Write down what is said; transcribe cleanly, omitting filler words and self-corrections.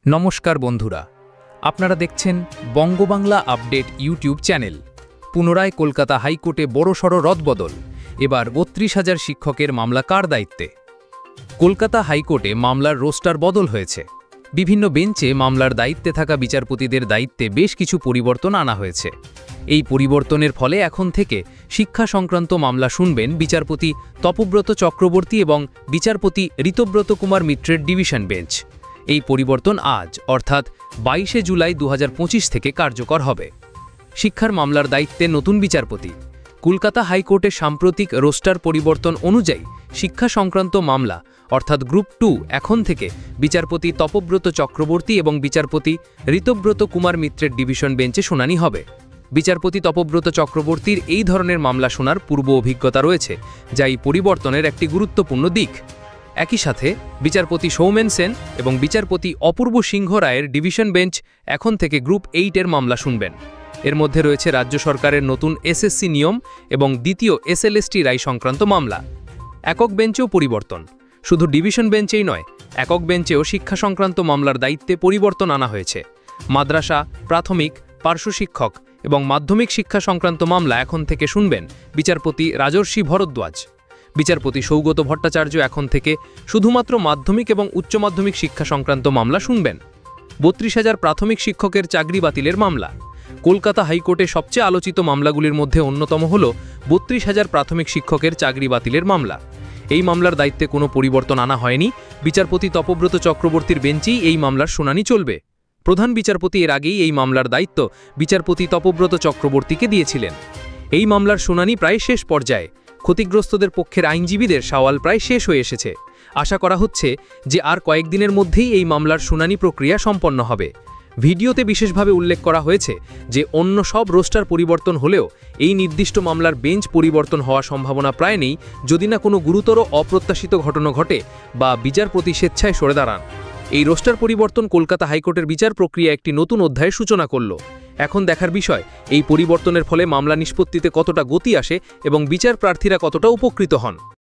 নমস্কার বন্ধুরা, আপনারা দেখছেন বঙ্গবাংলা আপডেট ইউটিউব চ্যানেল। পুনরায় কলকাতা হাইকোর্টে বড়সড় রদবদল। এবার ৩২,০০০ শিক্ষকের মামলা কার দায়িত্বে? কলকাতা হাইকোর্টে মামলার রোস্টার বদল হয়েছে। বিভিন্ন বেঞ্চে মামলার দায়িত্বে থাকা বিচারপতিদের দায়িত্বে বেশ কিছু পরিবর্তন আনা হয়েছে। এই পরিবর্তনের ফলে এখন থেকে শিক্ষা সংক্রান্ত মামলা শুনবেন বিচারপতি তপব্রত চক্রবর্তী এবং বিচারপতি ঋতব্রত কুমার মিত্রের ডিভিশন বেঞ্চ। এই পরিবর্তন আজ অর্থাৎ ২২শে জুলাই ২০২৫ থেকে কার্যকর হবে। শিক্ষার মামলার দায়িত্বে নতুন বিচারপতি। কলকাতা হাইকোর্টের সাম্প্রতিক রোস্টার পরিবর্তন অনুযায়ী শিক্ষা সংক্রান্ত মামলা অর্থাৎ গ্রুপ 2 এখন থেকে বিচারপতি তপব্রত চক্রবর্তী এবং বিচারপতি ঋতব্রত কুমার মিত্রের ডিভিশন বেঞ্চে শুনানি হবে। বিচারপতি তপব্রত চক্রবর্তীর এই ধরনের মামলা শোনার পূর্ব অভিজ্ঞতা রয়েছে, যা এই পরিবর্তনের একটি গুরুত্বপূর্ণ দিক। একই সাথে বিচারপতি সৌমেন সেন এবং বিচারপতি অপূর্ব সিংহ রায়ের ডিভিশন বেঞ্চ এখন থেকে গ্রুপ 8-এর মামলা শুনবেন। এর মধ্যে রয়েছে রাজ্য সরকারের নতুন এসএসসি নিয়ম এবং দ্বিতীয় এসএলএসটি রায় সংক্রান্ত মামলা। একক বেঞ্চেও পরিবর্তন। শুধু ডিভিশন বেঞ্চেই নয়, একক বেঞ্চেও শিক্ষা সংক্রান্ত মামলার দায়িত্বে পরিবর্তন আনা হয়েছে। মাদ্রাসা, প্রাথমিক, পার্শ্ব শিক্ষক এবং মাধ্যমিক শিক্ষা সংক্রান্ত মামলা এখন থেকে শুনবেন বিচারপতি রাজর্ষি ভরদ্বাজ। বিচারপতি সৌগত ভট্টাচার্য এখন থেকে শুধুমাত্র মাধ্যমিক এবং উচ্চ মাধ্যমিক শিক্ষা সংক্রান্ত মামলা শুনবেন। ৩২,০০০ প্রাথমিক শিক্ষকের চাকরি বাতিলের মামলা। কলকাতা হাইকোর্টে সবচেয়ে আলোচিত মামলাগুলির মধ্যে অন্যতম হল ৩২,০০০ প্রাথমিক শিক্ষকের চাকরি বাতিলের মামলা। এই মামলার দায়িত্বে কোনো পরিবর্তন আনা হয়নি। বিচারপতি তপব্রত চক্রবর্তীর বেঞ্চেই এই মামলার শুনানি চলবে। প্রধান বিচারপতি এর আগেই এই মামলার দায়িত্ব বিচারপতি তপব্রত চক্রবর্তীকে দিয়েছিলেন। এই মামলার শুনানি প্রায় শেষ পর্যায়ে। ক্ষতিগ্রস্তদের পক্ষের আইনজীবীদের সওয়াল প্রায় শেষ হয়ে এসেছে। আশা করা হচ্ছে যে আর কয়েকদিনের মধ্যেই এই মামলার শুনানি প্রক্রিয়া সম্পন্ন হবে। ভিডিওতে বিশেষভাবে উল্লেখ করা হয়েছে যে অন্য সব রোস্টার পরিবর্তন হলেও এই নির্দিষ্ট মামলার বেঞ্চ পরিবর্তন হওয়ার সম্ভাবনা প্রায় নেই, যদি না কোনো গুরুতর অপ্রত্যাশিত ঘটনা ঘটে বা বিচারপতি স্বেচ্ছায় সরে দাঁড়ান। এই রোস্টার পরিবর্তন কলকাতা হাইকোর্টের বিচার প্রক্রিয়া একটি নতুন অধ্যায়ের সূচনা করল। এখন দেখার বিষয় এই পরিবর্তনের ফলে মামলা নিষ্পত্তিতে কতটা গতি আসে এবং বিচার প্রার্থীরা কতটা উপকৃত হন।